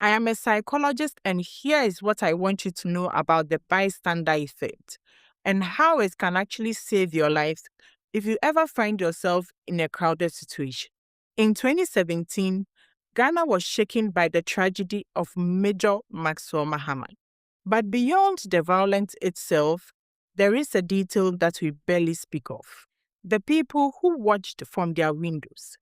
I am a psychologist, and here is what I want you to know about the bystander effect and how it can actually save your life if you ever find yourself in a crowded situation. In 2017, Ghana was shaken by the tragedy of Major Maxwell Mahama. But beyond the violence itself, there is a detail that we barely speak of. The people who watched from their windows,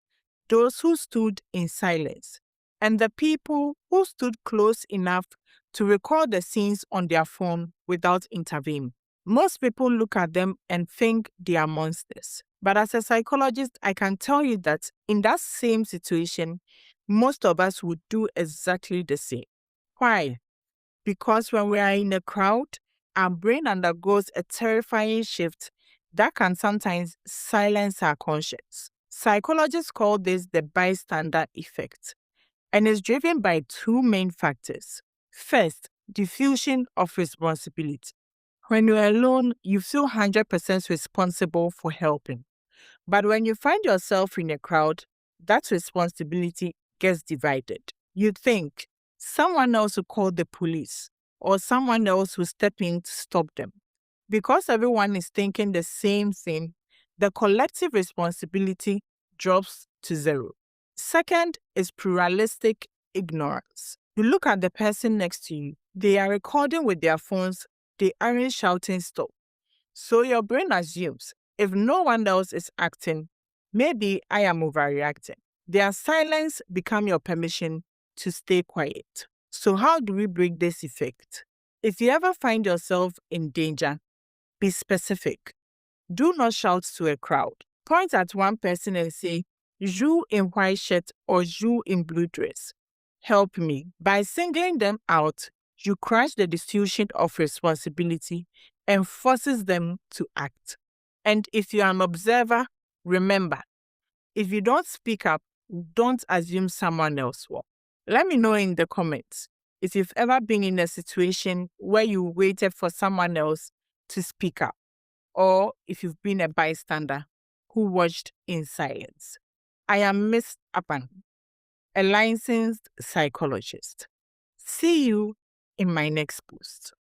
those who stood in silence, and the people who stood close enough to record the scenes on their phone without intervening. Most people look at them and think they are monsters. But as a psychologist, I can tell you that in that same situation, most of us would do exactly the same. Why? Because when we are in a crowd, our brain undergoes a terrifying shift that can sometimes silence our conscience. Psychologists call this the bystander effect, and is driven by two main factors. First, diffusion of responsibility. When you're alone, you feel 100% responsible for helping. But when you find yourself in a crowd, that responsibility gets divided. You think someone else will call the police or someone else will step in to stop them. Because everyone is thinking the same thing, the collective responsibility drops to zero. Second is pluralistic ignorance. You look at the person next to you, they are recording with their phones, they aren't shouting stop. So your brain assumes if no one else is acting, maybe I am overreacting. Their silence become your permission to stay quiet. So how do we break this effect? If you ever find yourself in danger, be specific. Do not shout to a crowd. Point at one person and say, "You in white shirt" or "You in blue dress. Help me." By singling them out, you crush the diffusion of responsibility and forces them to act. And if you are an observer, remember, if you don't speak up, don't assume someone else will. Let me know in the comments if you've ever been in a situation where you waited for someone else to speak up, or if you've been a bystander who watched in silence. I am Miss Apan, a licensed psychologist. See you in my next post.